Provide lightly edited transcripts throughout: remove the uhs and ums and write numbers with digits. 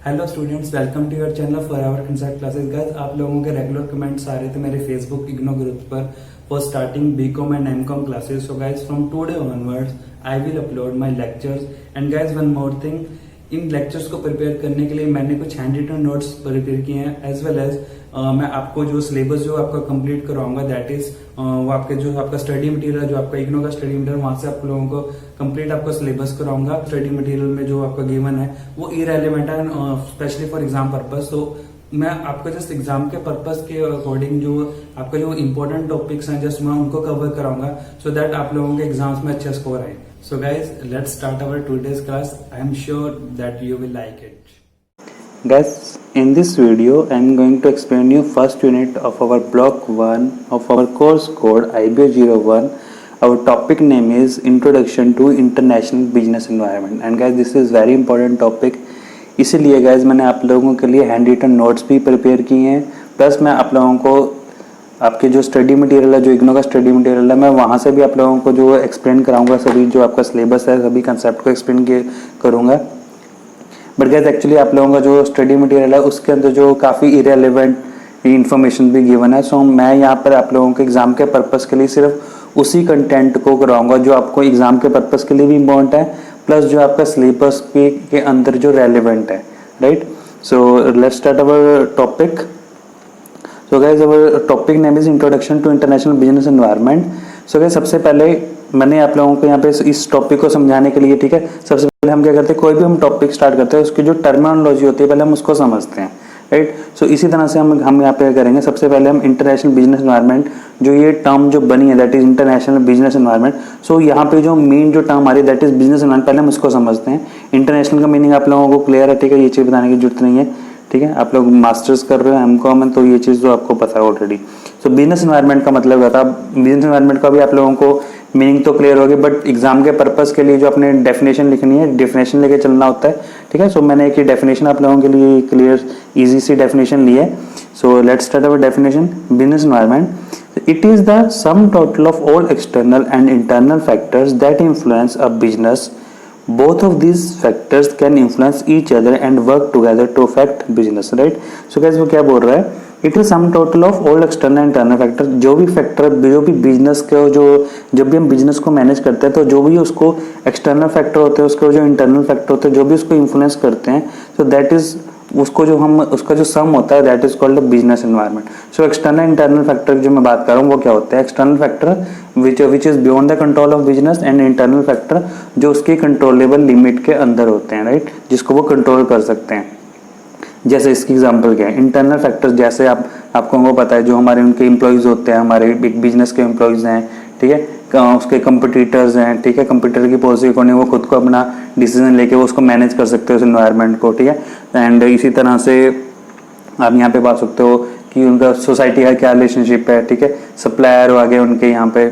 Hello students, welcome to your channel for our concept classes. Guys, आप लोगों के regular comments आ रहे थे मेरे फेसबुक इग्नो ग्रुप पर for starting B Com and M Com classes. So guys, from today onwards I will upload my lectures. And guys, one more thing, इन lectures को प्रिपेयर करने के लिए मैंने कुछ हैंड रिटन नोट्स प्रिपेयर किए हैं, एज वेल एज मैं आपको जो सिलेबस जो आपका कंप्लीट करवाऊंगा, दैट इज वो आपके जो आपका स्टडी मटेरियल है, जो आपका इग्नो का स्टडी मटेरियल, वहां से आप लोगों को कंप्लीट आपका सिलेबस कराऊंगा। स्टडी मटेरियल में जो आपका गिवन है वो इरेलीवेंट है, स्पेशली फॉर एग्जाम पर्पज। तो मैं आपको जस्ट एग्जाम के पर्पज के अकॉर्डिंग जो आपका जो इंपॉर्टेंट टॉपिक्स हैं जस्ट मैं उनको कवर कराऊंगा, सो दैट आप लोगों के एग्जाम्स में अच्छा स्कोर आए। So guys, let's start our today's class. I am sure that you will like it. Guys, in this video I am going to explain you first unit of our block 1 of our course code IBO01. Our topic name is Introduction to International Business Environment. And guys, this is very important topic. इसीलिए guys मैंने आप लोगों के लिए hand written notes भी prepare किए हैं, plus मैं आप लोगों को आपके जो स्टडी मटेरियल है, जो इग्नो का स्टडी मटेरियल है, मैं वहाँ से भी आप लोगों को जो एक्सप्लेन कराऊंगा, सभी जो आपका सिलेबस है सभी कंसेप्ट को एक्सप्लेन करूँगा। बट गाइस, एक्चुअली आप लोगों का जो स्टडी मटेरियल है उसके अंदर जो काफ़ी इरेलीवेंट इन्फॉर्मेशन भी गिवन है। सो मैं यहाँ पर आप लोगों के एग्जाम के पर्पज़ के लिए सिर्फ उसी कंटेंट को कराऊंगा जो आपको एग्जाम के पर्पज़ के लिए भी इम्पोर्टेंट है, प्लस जो आपका सिलेबस के अंदर जो रेलिवेंट है, right. So let's start our topic. So guys, our topic name is Introduction to International Business Environment. So guys, सबसे पहले मैंने आप लोगों को यहाँ पे इस टॉपिक को समझाने के लिए, ठीक है, सबसे पहले हम क्या करते हैं, कोई भी हम टॉपिक स्टार्ट करते हैं उसकी जो टर्मिनोलॉजी होती है पहले हम उसको समझते हैं, राइट। सो इसी तरह से हम यहाँ पे करेंगे। सबसे पहले हम इंटरनेशनल बिजनेस एनवायरनमेंट, जो ये टर्म जो बनी है that is international business environment. So यहाँ पे जो मेन जो टर्म आ रही है दैट इज बिजनेस एनवायरनमेंट, पहले हम उसको समझते हैं। इंटरनेशनल का मीनिंग आप लोगों को क्लियर है, ठीक है, ये चीज़ बताने की जरूरत नहीं है, ठीक है। आप लोग मास्टर्स कर रहे हो एमकॉम में, तो ये चीज़ तो आपको पता है ऑलरेडी। सो बिजनेस एनवायरनमेंट का मतलब क्या था, बिजनेस एनवायरनमेंट का भी आप लोगों को मीनिंग तो क्लियर होगी, बट एग्जाम के पर्पस के लिए जो अपने डेफिनेशन लिखनी है, डेफिनेशन लेके चलना होता है, ठीक है। सो मैंने एक डेफिनेशन आप लोगों के लिए क्लियर इजी सी डेफिनेशन ली है। So let's start our definition. Business environment, it is the sum total of all external and internal factors that influence a business. Both of these factors can influence each other and work together to affect business, right? So guys, वो क्या बोल रहा है, it is sum total of all external and internal factor. जो भी factor, जो भी business के जो जब भी हम बिजनेस को मैनेज करते हैं तो जो भी उसको एक्सटर्नल फैक्टर होते हैं, उसके जो इंटरनल फैक्टर होते हैं, जो भी उसको इन्फ्लुएंस करते हैं, सो दैट इज उसको जो हम उसका जो सम होता है that is called business environment. So external internal factor जो मैं बात कर रहा हूँ वो क्या होता है, external factor which is beyond the control of business, and internal factor जो उसकी कंट्रोलेबल लिमिट के अंदर होते हैं, राइट, जिसको वो कंट्रोल कर सकते हैं। जैसे इसकी एग्जांपल क्या है, इंटरनल फैक्टर्स जैसे आपको पता है जो हमारे उनके एम्प्लॉयज होते हैं, हमारे एक बिजनेस के एम्प्लॉयज हैं, ठीक है, उसके कंपटीटर्स हैं, ठीक है, कंपटीटर की पॉलिसी अकॉर्डिंग वो खुद को अपना डिसीजन लेके वो उसको मैनेज कर सकते हो उस एनवायरनमेंट को, ठीक है। एंड इसी तरह से आप यहाँ पे बात सकते हो कि उनका सोसाइटी का क्या रिलेशनशिप है, ठीक है, सप्लायर हो आगे उनके यहाँ पे,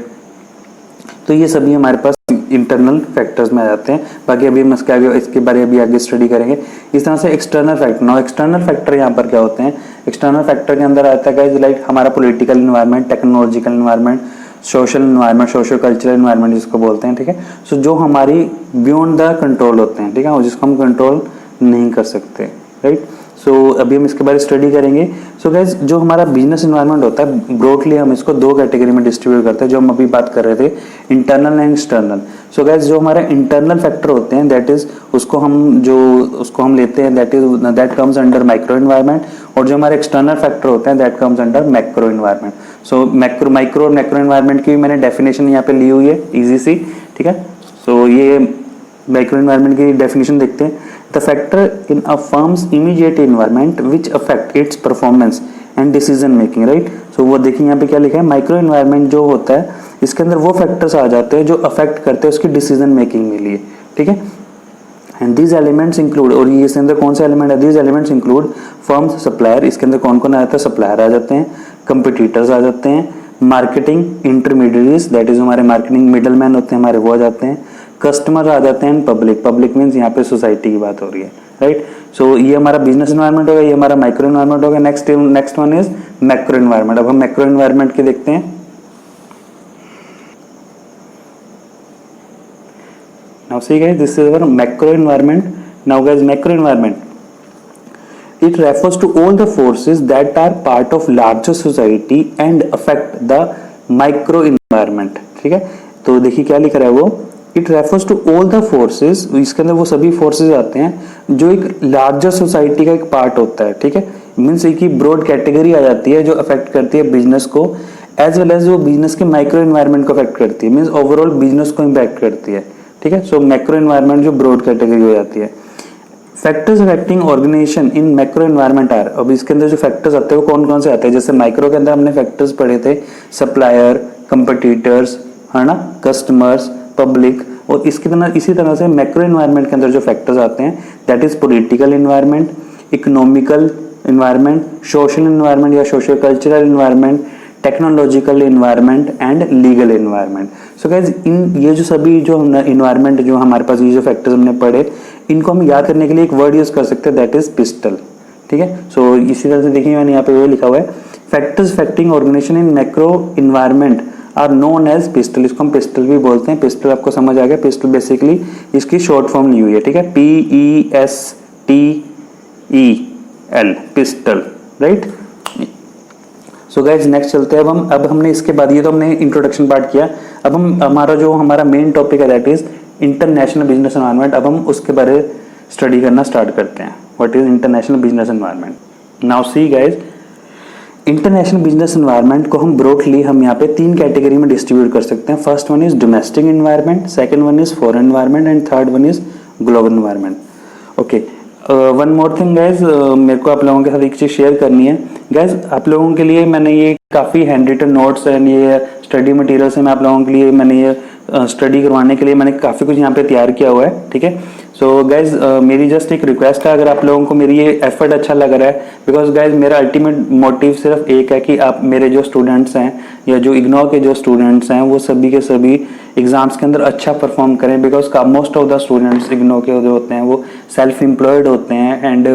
तो ये सभी हमारे पास इंटरनल फैक्टर्स में आ जाते हैं। बाकी अभी हम इसके बारे में आगे स्टडी करेंगे। इस तरह से external factor, now external factor यहाँ पर क्या होते हैं, एक्सटर्नल फैक्टर के अंदर आता है गाइस लाइक हमारा political environment, technological environment, social environment, social cultural environment जिसको बोलते हैं, ठीक है। सो जो हमारी बियॉन्ड द कंट्रोल होते हैं, ठीक है, जिसको हम कंट्रोल नहीं कर सकते, राइट। सो अभी हम इसके बारे में स्टडी करेंगे। सो गाइज, जो हमारा बिजनेस एनवायरनमेंट होता है ब्रॉडली हम इसको दो कैटेगरी में डिस्ट्रीब्यूट करते हैं, जो हम अभी बात कर रहे थे, internal and external. So guys, जो हमारे इंटरनल फैक्टर होते हैं दैट इज उसको हम लेते हैं that comes under micro environment, और जो हमारे एक्सटर्नल फैक्टर होते हैं that comes under macro environment. So micro environment की मैंने डेफिनेशन यहाँ पे ली हुई है इजी सी, ठीक है। सो ये माइक्रो एनवायरनमेंट की डेफिनेशन देखते हैं। The factor in a firm's immediate environment which affect its performance and decision making, right? So वो देखिए यहाँ पे क्या लिखा है, माइक्रो एनवायरनमेंट जो होता है इसके अंदर वो फैक्टर्स आ जाते हैं जो अफेक्ट करते हैं उसकी डिसीजन मेकिंग के लिए, ठीक है। एंड दीज एलिमेंट्स इंक्लूड, और ये इसके अंदर कौन से एलिमेंट है, these elements include firms, supplier, इसके अंदर कौन कौन आ जाता है, सप्लायर आ जाते हैं, कंपिटिटर्स आ जाते हैं, मार्केटिंग इंटरमीडिएटरीज दैट इज हमारे मार्केटिंग मिडल मैन होते हैं हमारे, वो आ जाते हैं, कस्टमर आ जाते हैं, पब्लिक मीन्स यहाँ पे सोसाइटी की बात हो रही है, राइट। सो ये हमारा बिजनेस एनवायरनमेंट होगा, ये हमारा माइक्रो एनवायरनमेंट होगा। Next one is macro environment. अब हम मैक्रो एनवायरनमेंट की देखते हैं। Now see guys, this is our macro environment. Now guys, macro environment it refers to all the forces that are part of larger society and affect the micro environment. ठीक है, तो देखिए क्या लिख रहा है वो, it refers to all the forces, इसके अंदर वो सभी फोर्सेस आते हैं जो एक लार्जर सोसाइटी का एक पार्ट होता है। ठीक है, मीन्स एक ब्रॉड कैटेगरी आ जाती है जो अफेक्ट करती है बिजनेस को, एज वेल एज वो बिजनेस के माइक्रो एनवायरनमेंट को अफेक्ट करती है, मीन्स ओवरऑल बिजनेस को इम्पैक्ट करती है। ठीक है, सो मैक्रो एनवायरनमेंट जो ब्रॉड कैटेगरी हो जाती है। Factors affecting organisation in macro environment are, अब इसके अंदर जो फैक्टर्स आते हैं वो कौन कौन से आते हैं, जैसे माइक्रो के अंदर हमने फैक्टर्स पढ़े थे, सप्लायर, कंपटीटर्स, है ना, कस्टमर्स, पब्लिक, और इसी तरह से मैक्रो एनवायरनमेंट के अंदर जो फैक्टर्स आते हैं that is political environment, economical environment, social environment या social cultural environment, technological environment and legal environment. So guys इन ये जो सभी जो एनवायरनमेंट जो हमारे पास ये जो फैक्टर्स हमने पढ़े, इनको हम याद करने के लिए एक वर्ड यूज कर सकते हैं दैट इज पिस्टल। ठीक है, सो इसी तरह से देखिए मैंने यहाँ पे वो लिखा हुआ है, factors affecting organisation in macro environment are known as PESTEL, इसको हम पिस्टल भी बोलते हैं। पिस्टल आपको समझ आ गया, पिस्टल बेसिकली इसकी शॉर्ट फॉर्म ली हुई है। ठीक है, PESTEL, pistol, right. So guys next चलते हैं अब हमने इसके बाद, ये तो हमने इंट्रोडक्शन पार्ट किया, अब हम हमारा मेन टॉपिक है that is international business environment. अब हम उसके बारे स्टडी करना स्टार्ट करते हैं, what is international business environment. Now see guys, international business environment को हम ब्रॉडली हम यहाँ पे 3 कैटेगरी में डिस्ट्रीब्यूट कर सकते हैं। First one is domestic environment, second one is foreign environment and third one is global environment. Okay, one more thing guys, मेरे को आप लोगों के साथ एक चीज़ शेयर करनी है गाइज। आप लोगों के लिए मैंने ये काफ़ी हैंड रिटन नोट्स एंड ये स्टडी मटेरियल्स है, मैं आप लोगों के लिए मैंने ये स्टडी करवाने के लिए मैंने काफ़ी कुछ यहाँ पे तैयार किया हुआ है। ठीक है, सो गाइज मेरी जस्ट एक रिक्वेस्ट है, अगर आप लोगों को मेरी ये एफर्ट अच्छा लग रहा है, बिकॉज गाइज मेरा अल्टीमेट मोटिव सिर्फ एक है कि आप मेरे जो स्टूडेंट्स हैं या जो इग्नोर के जो स्टूडेंट्स हैं वो सभी के सभी एग्जाम्स के अंदर अच्छा परफॉर्म करें, because most of the students ignore के जो होते हैं वो सेल्फ एम्प्लॉयड होते हैं एंड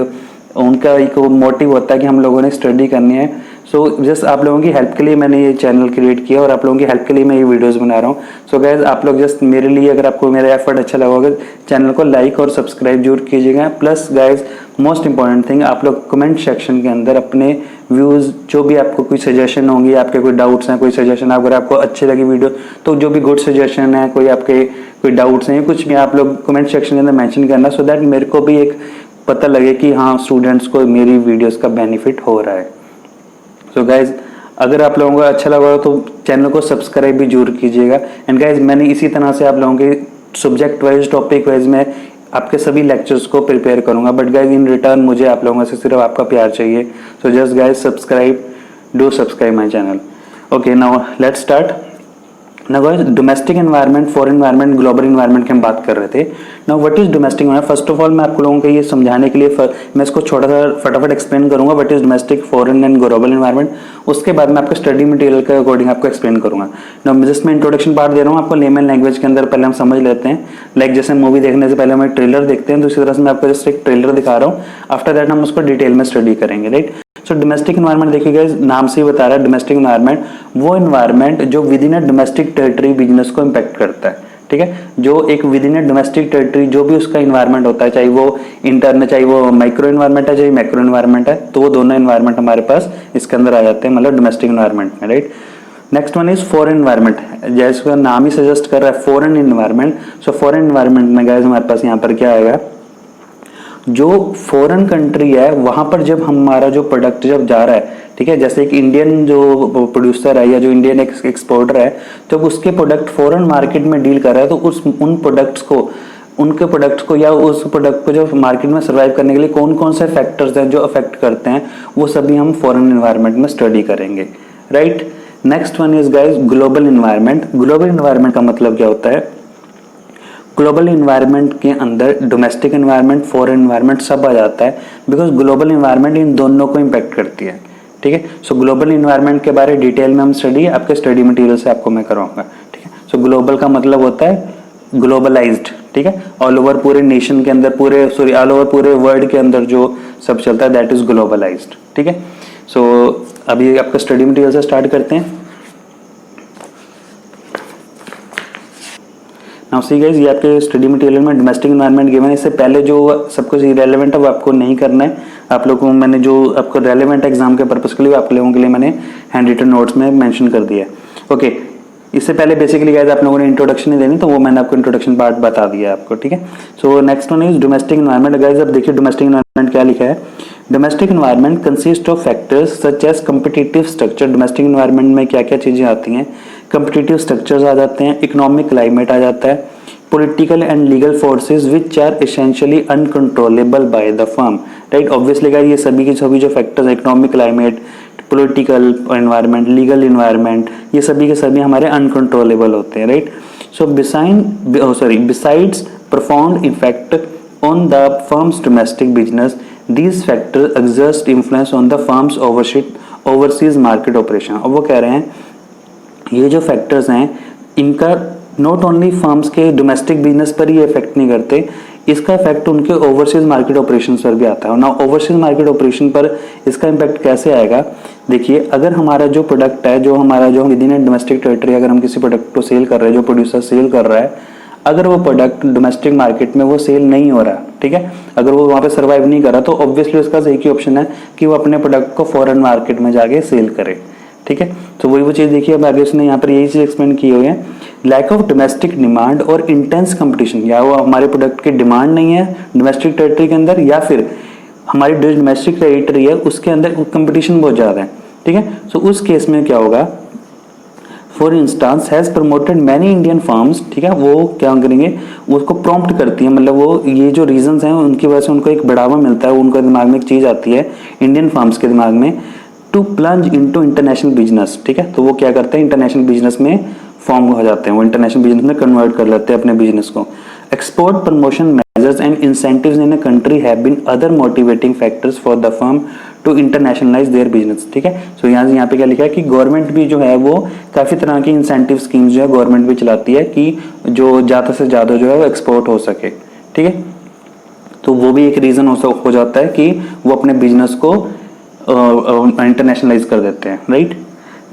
उनका एक मोटिव होता है कि हम लोगों ने स्टडी करनी है। सो जस्ट आप लोगों की हेल्प के लिए मैंने ये चैनल क्रिएट किया और आप लोगों की हेल्प के लिए मैं ये वीडियोस बना रहा हूँ। सो गाइज आप लोग जस्ट मेरे लिए, अगर आपको मेरा एफर्ट अच्छा लगा होगा, चैनल को लाइक और सब्सक्राइब जरूर कीजिएगा। Plus guys most important thing, आप लोग कमेंट सेक्शन के अंदर अपने व्यूज़, जो भी आपको कोई सजेशन होंगी, आपके कोई डाउट्स हैं, कोई सजेशन, अगर आपको अच्छी लगी वीडियो तो जो भी गुड सजेशन है, कोई आपके कोई डाउट्स हैं, कुछ भी आप लोग कमेंट सेक्शन के अंदर मेंशन करना, सो दैट मेरे को भी एक पता लगे कि हाँ स्टूडेंट्स को मेरी वीडियोस का बेनिफिट हो रहा है। सो गाइज अगर आप लोगों को अच्छा लगा तो चैनल को सब्सक्राइब भी जरूर कीजिएगा। एंड गाइज मैंने इसी तरह से आप लोगों के सब्जेक्ट वाइज, टॉपिक वाइज में आपके सभी लेक्चर्स को प्रिपेयर करूंगा, बट गाइज इन रिटर्न मुझे आप लोगों से सिर्फ आपका प्यार चाहिए। So just guys subscribe, do subscribe my channel. Okay, now let's start. ना guys domestic environment, foreign environment, global environment की हम बात कर रहे थे। Now what is domestic environment? First of all मैं आप लोगों को ये समझाने के लिए मैं इसको छोटा सा फटाफट एक्सप्लेन करूंगा what is domestic, foreign and global environment. उसके बाद मैं आपको स्टडी मटेरियल के अकॉर्डिंग आपको एक्सप्लेन करूंगा। नाउ जस्ट मैं इंट्रोडक्शन पार्ट दे रहा हूँ आपको लेमन लैंग्वेज के अंदर, पहले हम समझ लेते हैं। लाइक जैसे मूवी देखने से पहले हम ट्रेलर देखते हैं, तो इसी तरह से मैं आपको जस्ट एक ट्रेलर दिखा रहा हूँ, आफ्टर दैट हम उसको डिटेल में स्टडी करेंगे, राइट। सो डोमेस्टिक एनवायरनमेंट देखिएगा, नाम से ही बता रहा है डोमेस्टिक एनवायरनमेंट, वो एनवायरनमेंट जो with in a domestic territory business को इम्पैक्ट करता है। ठीक है, जो एक with in a domestic territory जो भी उसका एनवायरनमेंट होता है, चाहे वो इंटरनल, चाहे वो माइक्रो एनवायरनमेंट है, चाहे मैक्रो एनवायरनमेंट है, तो वो दोनों एनवायरनमेंट हमारे पास इसके अंदर आ जाते हैं, मतलब डोमेस्टिक एनवायरनमेंट में, right. Next one is foreign environment, जैसे उसका नाम ही सजेस्ट कर रहा है फॉरेन एनवायरनमेंट। सो फॉरेन एनवायरनमेंट में गाइस हमारे पास यहाँ पर क्या आएगा, जो फॉरेन कंट्री है वहां पर जब हमारा जो प्रोडक्ट जब जा रहा है, ठीक है, जैसे एक इंडियन जो प्रोड्यूसर है या जो इंडियन एक्सपोर्टर है, जब उसके प्रोडक्ट फॉरेन मार्केट में डील कर रहा है, तो उन प्रोडक्ट्स को, उनके प्रोडक्ट्स को या उस प्रोडक्ट को जो मार्केट में सर्वाइव करने के लिए कौन कौन से फैक्टर्स हैं जो अफेक्ट करते हैं, वो सभी हम फॉरेन एनवायरनमेंट में स्टडी करेंगे, right. Next one is guys global environment. Global environment का मतलब क्या होता है? ग्लोबल एनवायरनमेंट के अंदर डोमेस्टिक एनवायरनमेंट, फॉरेन एनवायरनमेंट सब आ जाता है, बिकॉज ग्लोबल एनवायरनमेंट इन दोनों को इम्पैक्ट करती है, ठीक है। सो ग्लोबल एनवायरनमेंट के बारे डिटेल में हम स्टडी आपके स्टडी मटेरियल से आपको मैं करवाऊंगा, ठीक है। सो ग्लोबल का मतलब होता है ग्लोबलाइज्ड, ठीक है, ऑल ओवर पूरे नेशन के अंदर, ऑल ओवर पूरे वर्ल्ड के अंदर जो सब चलता है दैट इज ग्लोबलाइज्ड, ठीक है। सो अभी आपका स्टडी मटेरियल से स्टार्ट करते हैं। नाउ सी गाइस, ये आपके स्टडी मटेरियल में डोमेस्टिक एनवायरनमेंट गिवन है। इससे पहले जो सब कुछ इरेलेवेंट है वो आपको नहीं करना है, आप लोगों को मैंने जो आपको रेलेवेंट एग्जाम के पर्पस के लिए आप लोगों के लिए मैंने हैंड रिटन नोट्स में मेंशन कर दिया है। ओके, इससे पहले बेसिकली गाइस आप लोगों ने इंट्रोडक्शन ही देनी, तो वो मैंने आपको इंट्रोडक्शन पार्ट बता दिया है आपको, ठीक है। So next one is domestic environment. Guys अब देखिए डोमेस्टिक एनवायरनमेंट क्या लिखा है। Domestic environment consist of factors such as competitive structure. Domestic environment में क्या क्या चीजें आती हैं, कम्पिटिटिव स्ट्रक्चर्स आ जाते हैं, इकोनॉमिक क्लाइमेट आ जाता है, political and legal forces which are essentially uncontrollable by the firm, right? Obviously guys ये सभी के सभी जो factors, economic climate, political environment, legal environment, ये सभी के सभी हमारे अनकंट्रोलेबल होते हैं, right. So besides profound effect on the firm's domestic business, these factors exert influence on the firm's overseas market operation। अब वो कह रहे हैं ये जो फैक्टर्स हैं इनका नॉट ओनली फर्म्स के डोमेस्टिक बिजनेस पर ही इफेक्ट नहीं करते, इसका इफेक्ट उनके ओवरसीज मार्केट ऑपरेशन पर भी आता है। ना ओवरसीज मार्केट ऑपरेशन पर इसका इम्पैक्ट कैसे आएगा, देखिए अगर हमारा जो प्रोडक्ट है, जो विद इन डोमेस्टिक टेरिटरी, अगर हम किसी प्रोडक्ट को सेल कर रहे हैं, जो प्रोड्यूसर सेल कर रहा है, अगर वो प्रोडक्ट डोमेस्टिक मार्केट में वो सेल नहीं हो रहा, ठीक है, अगर वो वहाँ पे सर्वाइव नहीं कर रहा, तो ऑब्वियसली उसका एक ही ऑप्शन है कि वो अपने प्रोडक्ट को फॉरेन मार्केट में जाके सेल करे, ठीक है। तो वही वो चीज देखिए अब आगे उसने यहाँ पर यही चीज एक्सप्लेन की हुई है। लैक ऑफ डोमेस्टिक डिमांड और इंटेंस कंपटीशन, या वो हमारे प्रोडक्ट की डिमांड नहीं है डोमेस्टिक टेरिटरी के अंदर, या फिर हमारी डोमेस्टिक टेरिटरी है उसके अंदर कंपटीशन बहुत ज्यादा है, ठीक है। सो उस केस में क्या होगा, for instance has promoted many Indian firms, ठीक है, वो क्या करेंगे, उसको प्रॉम्प्ट करती है, मतलब वो ये जो रीजंस हैं उनकी वजह से उनको एक बढ़ावा मिलता है, उनके दिमाग में एक चीज आती है इंडियन फर्म्स के दिमाग में, to plunge into international business, ठीक है। तो वो क्या करते हैं, इंटरनेशनल बिजनेस में फॉर्म हो जाते हैं, वो इंटरनेशनल बिजनेस में कन्वर्ट कर लेते हैं अपने बिजनेस को। Export promotion measures and incentives in a country have been other motivating factors for the firm to internationalise their business, ठीक है। सो यहाँ पे क्या लिखा है कि गवर्नमेंट भी जो है वो काफी तरह की इंसेंटिव स्कीम्स जो है गवर्नमेंट भी चलाती है कि जो ज्यादा से ज्यादा जो है वो एक्सपोर्ट हो सके, ठीक है। तो वो भी एक रीजन हो जाता है कि वो अपने बिजनेस को इंटरनेशनलाइज कर देते हैं, right.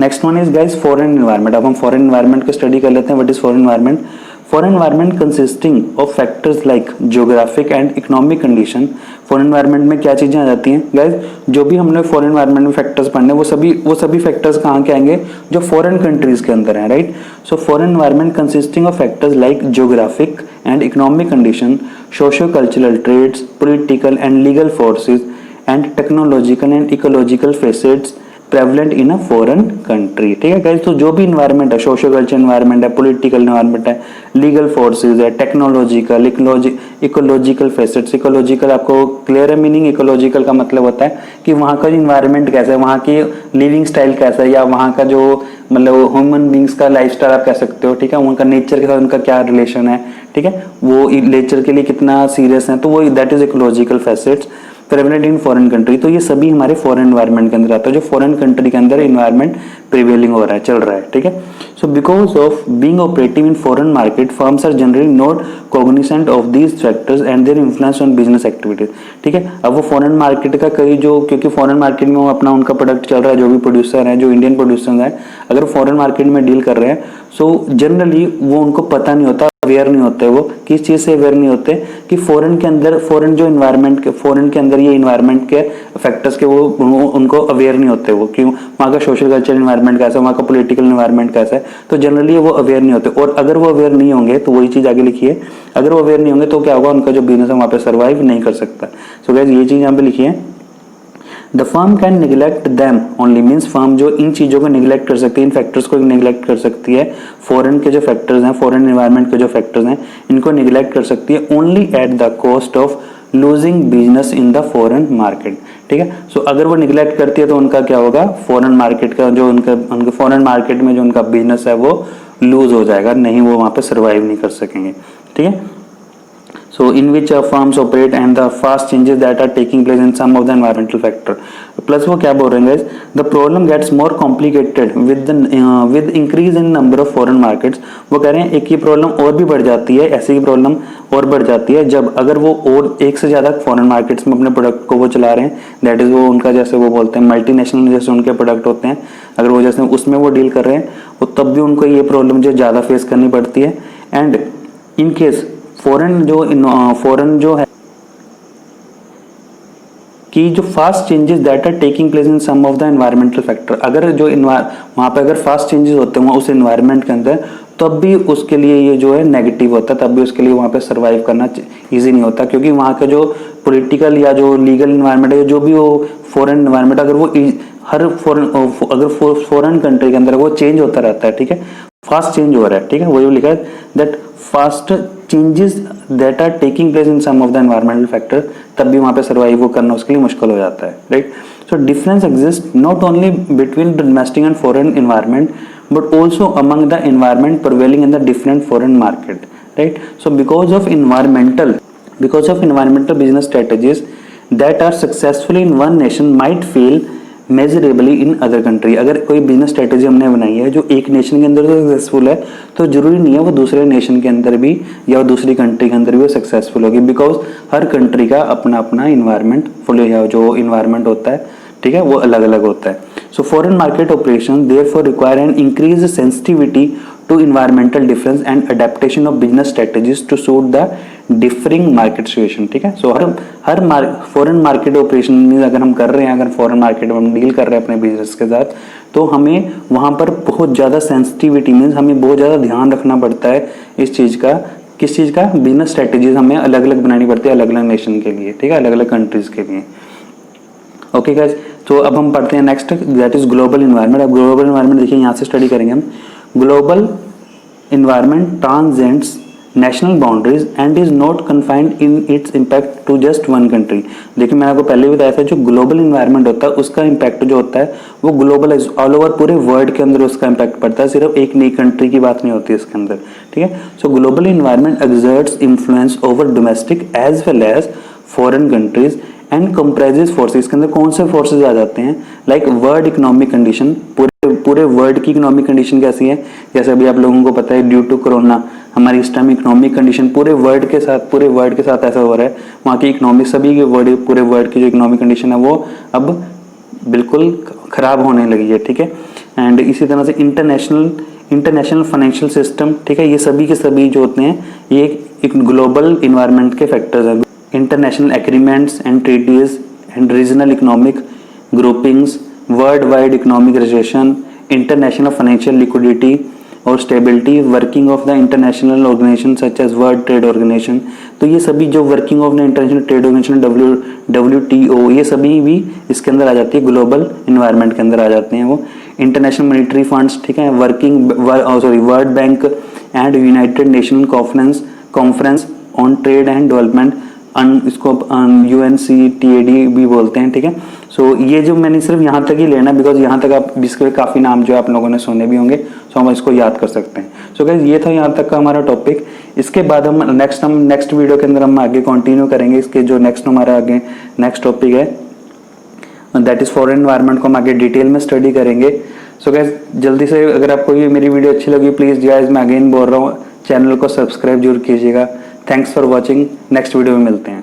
Next one is guys foreign environment. अब हम फॉरेन एनवायरनमेंट को स्टडी कर लेते हैं। What is foreign environment? Foreign environment consisting of factors like geographic and economic condition. Foreign environment में क्या चीजें आ जाती हैं गाइस, जो भी हमने फॉरेन एनवायरनमेंट में फैक्टर्स पढ़ने वो सभी फैक्टर्स कहाँ के आएंगे, जो फॉरेन कंट्रीज के अंदर हैं, right. So foreign environment consisting of factors like geographic and economic condition, socio cultural trades, political and legal forces and technological and ecological facets prevalent in a foreign country, ठीक है guys. तो जो भी environment है, social culture environment है, political environment है, legal forces है, technological, ecological facets. Ecological आपको क्लियर है मीनिंग? इकोलॉजिकल का मतलब होता है कि वहाँ का इन्वायरमेंट कैसा है, वहाँ की लिविंग स्टाइल कैसा है, या वहाँ का जो मतलब ह्यूमन बींग्स का लाइफस्टाइल आप कह सकते हो, ठीक है, उनका नेचर के साथ उनका क्या रिलेशन है, ठीक है, वो नेचर के लिए कितना सीरियस है, तो वो that is ecological facets prevalent in foreign country. तो ये सभी हमारे फॉरेन एनवायरनमेंट के अंदर आता है, जो फॉरेन कंट्री के अंदर एनवायरनमेंट प्रिवेलिंग हो रहा है, चल रहा है, ठीक है। So because of being operative in foreign market, firms are generally not cognisant of these factors and their influence on business activities, ठीक है। अब वो फॉरेन मार्केट का कई जो, क्योंकि फॉरेन मार्केट में वो अपना उनका प्रोडक्ट चल रहा है, जो भी प्रोड्यूसर है, जो इंडियन प्रोड्यूसर है, अगर फॉरेन मार्केट में डील कर रहे हैं, सो जनरली वो उनको पता नहीं होता, अवेयर नहीं होते, वो किस चीज से अवेयर नहीं होते कि फॉरेन के अंदर, फॉरेन जो इन्वायरमेंट के, फॉरेन के अंदर ये इन्वायरमेंट के फैक्टर्स के वो उनको अवेयर नहीं होते, वो क्यों, वहाँ का सोशल कल्चर इन्वायरमेंट कैसा है, वहाँ का पॉलिटिकल इन्वायरमेंट कैसा है, तो जनरली वो अवेयर नहीं होते। और अगर वो अवेयर नहीं होंगे तो वही चीज आगे लिखी है, अगर वो अवेयर नहीं होंगे तो क्या होगा, उनका जो बिजनेस है वहाँ पे सर्वाइव नहीं कर सकता। सो गाइस ये चीज यहाँ पे लिखी है। The firm can neglect them only, means firm जो इन चीजों को निगलेक्ट कर सकती है, इन फैक्टर्स को निगलेक्ट कर सकती है, फॉरेन के जो फैक्टर्स हैं, फॉरेन एनवायरनमेंट के जो फैक्टर्स हैं, इनको निगलेक्ट कर सकती है only at the cost of losing business in the foreign market, ठीक है। सो अगर वो निगलेक्ट करती है तो उनका क्या होगा, फॉरेन मार्केट का जो उनके फॉरेन मार्केट में जो उनका बिजनेस है वो लूज हो जाएगा, नहीं वो वहां पे सर्वाइव नहीं कर सकेंगे, ठीक है। So in which firms operate and the fast changes that are taking place in some of the environmental factor. Plus वो क्या बोल रहे हैं guys? The problem gets more complicated with increase in number of foreign markets. वो कह रहे हैं एक ही प्रॉब्लम और भी बढ़ जाती है, ऐसी ही प्रॉब्लम और बढ़ जाती है जब अगर वो और एक से ज्यादा फॉरेन मार्केट्स में अपने प्रोडक्ट को वो चला रहे हैं, दैट इज वो उनका जैसे वो बोलते हैं मल्टीनेशनल जैसे उनके प्रोडक्ट होते हैं, अगर वो जैसे उसमें वो डील कर रहे हैं, वो तब भी उनको ये प्रॉब्लम जो ज्यादा फेस करनी पड़ती है। एंड इन केस फॉरेन जो है कि जो fast changes that are taking place in some of the environmental factor, अगर जो वहाँ पे अगर फास्ट चेंजेस होते हैं उस एनवायरमेंट के अंदर, तब भी उसके लिए ये जो है नेगेटिव होता है, तब भी उसके लिए वहाँ पे सरवाइव करना इजी नहीं होता, क्योंकि वहाँ का जो पॉलिटिकल या जो लीगल इन्वायरमेंट है, जो भी वो फॉरेन इन्वायरमेंट, अगर वो हर फॉरेन कंट्री के अंदर वो चेंज होता रहता है, ठीक है, फास्ट चेंज हो रहा है, ठीक है, वही लिखा है that fast changes that are taking place in some of the environmental factor, तब भी वहाँ पे सर्वाइव करना उसके लिए मुश्किल हो जाता है, right. So difference exist not only between the domestic and foreign environment but also among the environment prevailing in the different foreign market, right? So because of environmental business strategies that are successful in one nation might fail measurably in other country. अगर कोई business strategy हमने बनाई है जो एक nation के अंदर successful है, तो जरूरी नहीं है वो दूसरे नेशन के अंदर भी या दूसरी कंट्री के अंदर भी सक्सेसफुल होगी, बिकॉज हर कंट्री का अपना अपना इन्वायरमेंट जो इन्वायरमेंट होता है, ठीक है, वो अलग अलग होता है. So foreign market operations therefore require an increased sensitivity to environmental difference and adaptation of business strategies to suit the differing market situation. ठीक है, so हर फॉरेन मार्केट ऑपरेशन में अगर हम कर रहे हैं, अगर फॉरेन मार्केट में हम डील कर रहे हैं अपने बिजनेस के साथ, तो हमें वहाँ पर बहुत ज़्यादा सेंसिटिविटी मीन्स हमें बहुत ज़्यादा ध्यान रखना पड़ता है इस चीज़ का. किस चीज़ का? बिजनेस स्ट्रेटेजीज हमें अलग अलग बनानी पड़ती है अलग अलग नेशन के लिए, ठीक है, अलग अलग कंट्रीज के लिए. ओके गाइस, तो अब हम पढ़ते हैं next, that is global environment. अब ग्लोबल इन्वायरमेंट देखिए यहाँ से स्टडी करेंगे हम. Global environment transcends national boundaries and is not confined in its impact to just one country. देखिए मैंने आपको पहले भी बताया था, जो ग्लोबल इन्वायरमेंट होता है उसका इम्पैक्ट जो होता है वो ग्लोबल ऑल ओवर पूरे वर्ल्ड के अंदर उसका इम्पैक्ट पड़ता है, सिर्फ एक नई कंट्री की बात नहीं होती इसके अंदर, ठीक है. So global environment exerts influence over domestic as well as foreign countries and comprises forces. के अंदर कौन से फोर्सेस आ जाते हैं? लाइक वर्ल्ड इकोनॉमिक कंडीशन, पूरे वर्ल्ड की इकोनॉमिक कंडीशन कैसी है, जैसे अभी आप लोगों को पता है ड्यू टू कोरोना हमारी इस टाइम इकोनॉमिक कंडीशन पूरे वर्ल्ड के साथ ऐसा हो रहा है, वहाँ की इकोनॉमिक सभी के पूरे वर्ल्ड की जो इकोनॉमिक कंडीशन है वो अब बिल्कुल खराब होने लगी है, ठीक है. एंड इसी तरह से इंटरनेशनल फाइनेंशियल सिस्टम, ठीक है, ये सभी के सभी जो होते हैं ये एक ग्लोबल इन्वायरमेंट के फैक्टर्स हैं. International agreements and treaties and regional economic groupings, worldwide economic recession, international financial liquidity और stability, working of the international organizations such as World Trade Organization. तो ये सभी जो working of the international trade organization WTO, ये सभी भी इसके अंदर आ जाती है, ग्लोबल इन्वायरमेंट के अंदर आ जाते हैं वो. इंटरनेशनल मॉनिटरी फंड्स, ठीक है, world bank and United nation conference on trade and development, इसको UNCTAD भी बोलते हैं, ठीक है. सो ये जो मैंने सिर्फ यहाँ तक ही लेना, बिकॉज यहाँ तक आप जिसके काफ़ी नाम जो आप लोगों ने सुने भी होंगे, सो हम इसको याद कर सकते हैं. सो गाइस ये था यहाँ तक का हमारा टॉपिक. इसके बाद हम नेक्स्ट वीडियो के अंदर हम आगे कंटिन्यू करेंगे. इसके जो हमारा आगे नेक्स्ट टॉपिक है दैट इज फॉरेन एनवायरनमेंट को हम आगे डिटेल में स्टडी करेंगे. सो गाइस जल्दी से अगर आपको ये मेरी वीडियो अच्छी लगी, प्लीज़ गाइस मैं अगेन बोल रहा हूँ चैनल को सब्सक्राइब जरूर कीजिएगा. Thanks for watching. Next video में मिलते हैं.